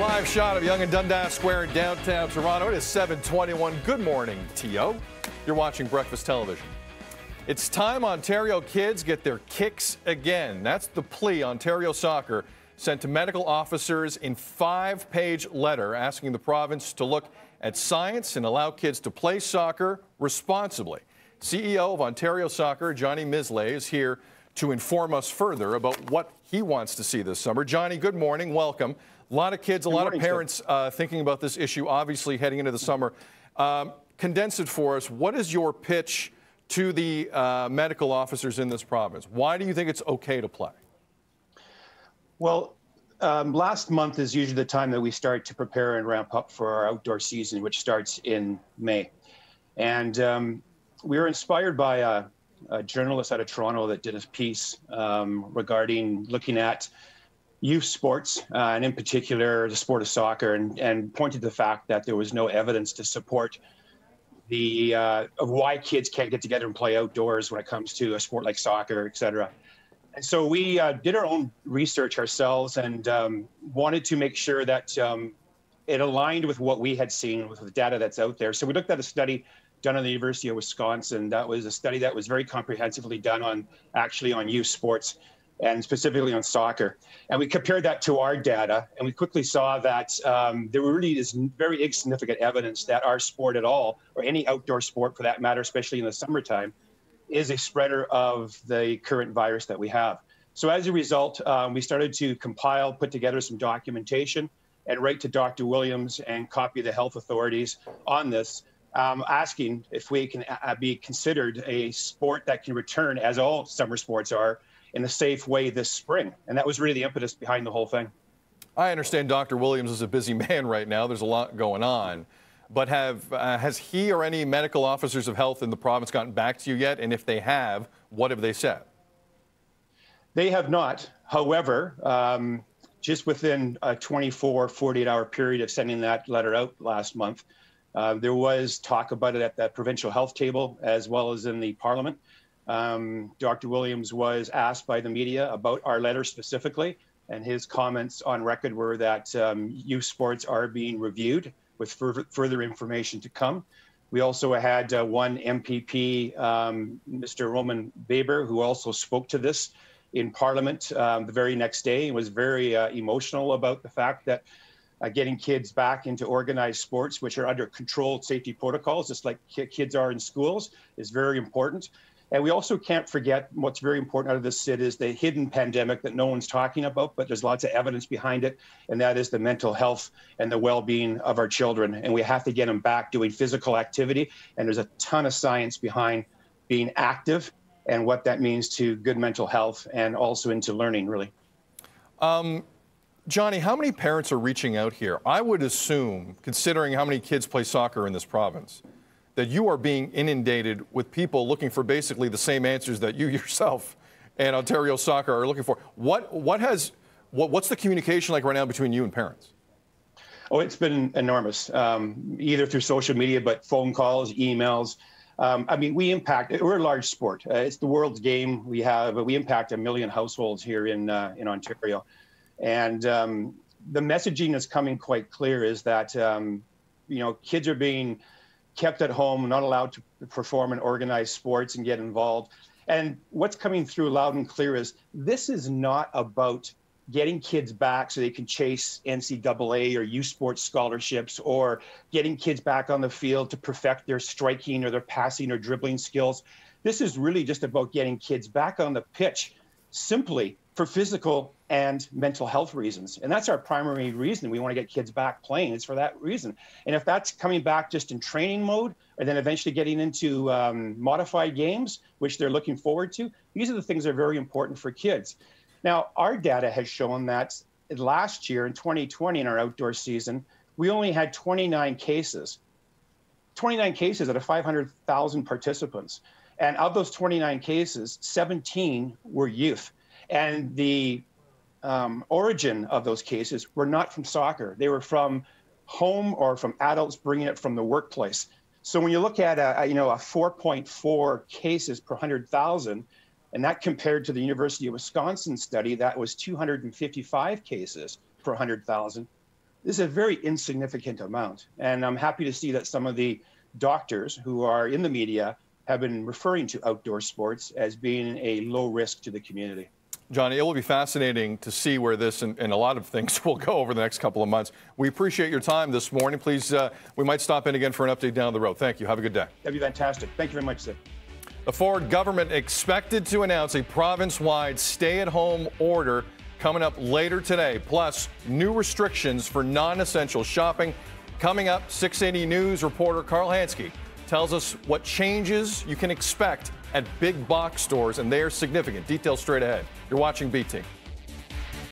Live shot of Yonge and Dundas Square in downtown Toronto. It is 7:21. Good morning, T.O. You're watching Breakfast Television. It's time Ontario kids get their kicks again. That's the plea Ontario Soccer sent to medical officers in 5-page letter asking the province to look at science and allow kids to play soccer responsibly. CEO of Ontario Soccer, Johnny Misley, is here to inform us further about what he wants to see this summer. Johnny, good morning. Welcome. A lot of kids, a lot of parents thinking about this issue, obviously, heading into the summer. Condense it for us. What is your pitch to the medical officers in this province? Why do you think it's okay to play? Well, last month is usually the time that we start to prepare and ramp up for our outdoor season, which starts in May. And we were inspired by a journalist out of Toronto that did a piece regarding looking at youth sports, and in particular the sport of soccer, and pointed to the fact that there was no evidence to support the of why kids can't get together and play outdoors when it comes to a sport like soccer, et cetera. And so we did our own research ourselves and wanted to make sure that it aligned with what we had seen with the data that's out there. So we looked at a study done at the University of Wisconsin. That was a study that was very comprehensively done on youth sports and specifically on soccer. And we compared that to our data, and we quickly saw that there really is very insignificant evidence that our sport at all, or any outdoor sport for that matter, especially in the summertime, is a spreader of the current virus that we have. So as a result, we started to compile, put together some documentation, and write to Dr. Williams and copy the health authorities on this, asking if we can be considered a sport that can return, as all summer sports are, in a safe way this spring. And that was really the impetus behind the whole thing. I understand Dr. Williams is a busy man right now. There's a lot going on. But has he or any medical officers of health in the province gotten back to you yet? And if they have, what have they said? They have not. However, just within a 24, 48-hour period of sending that letter out last month, there was talk about it at the provincial health table as well as in the parliament. Dr. Williams was asked by the media about our letter specifically, and his comments on record were that youth sports are being reviewed with further information to come. We also had one MPP, Mr. Roman Baber, who also spoke to this in Parliament the very next day and was very emotional about the fact that getting kids back into organized sports, which are under controlled safety protocols, just like kids are in schools, is very important. And we also can't forget what's very important out of this, Sid, is the hidden pandemic that no one's talking about, but there's lots of evidence behind it, and that is the mental health and the well-being of our children. And we have to get them back doing physical activity, and there's a ton of science behind being active and what that means to good mental health and also into learning, really. Johnny, how many parents are reaching out here? I would assume, considering how many kids play soccer in this province, that you are being inundated with people looking for basically the same answers that you yourself and Ontario Soccer are looking for. What's the communication like right now between you and parents? Oh, it's been enormous, either through social media, but phone calls, emails. I mean, we're a large sport. It's the world's game. We impact 1 million households here in Ontario. And the messaging that's coming quite clear is that, kids are being kept at home, not allowed to perform in organized sports and get involved. And what's coming through loud and clear is this is not about getting kids back so they can chase NCAA or youth sports scholarships, or getting kids back on the field to perfect their striking or their passing or dribbling skills. This is really just about getting kids back on the pitch simply for physical and mental health reasons. And that's our primary reason we want to get kids back playing. It's for that reason. And if that's coming back just in training mode, and then eventually getting into modified games, which they're looking forward to, these are the things that are very important for kids. Now, our data has shown that last year in 2020, in our outdoor season, we only had 29 cases. 29 cases out of 500,000 participants. And of those 29 cases, 17 were youth. And the origin of those cases were not from soccer. They were from home or from adults bringing it from the workplace. So when you look at a 4.4 cases per 100,000, and that compared to the University of Wisconsin study, that was 255 cases per 100,000. This is a very insignificant amount. And I'm happy to see that some of the doctors who are in the media have been referring to outdoor sports as being a low risk to the community. Johnny, it will be fascinating to see where this and a lot of things will go over the next couple of months. We appreciate your time this morning. Please, we might stop in again for an update down the road. Thank you. Have a good day. That'd be fantastic. Thank you very much, Sid. The Ford government expected to announce a province-wide stay-at-home order coming up later today, plus new restrictions for non-essential shopping. Coming up, 680 News reporter Carl Hansky tells us what changes you can expect at big box stores, and they are significant. Details straight ahead. You're watching BT.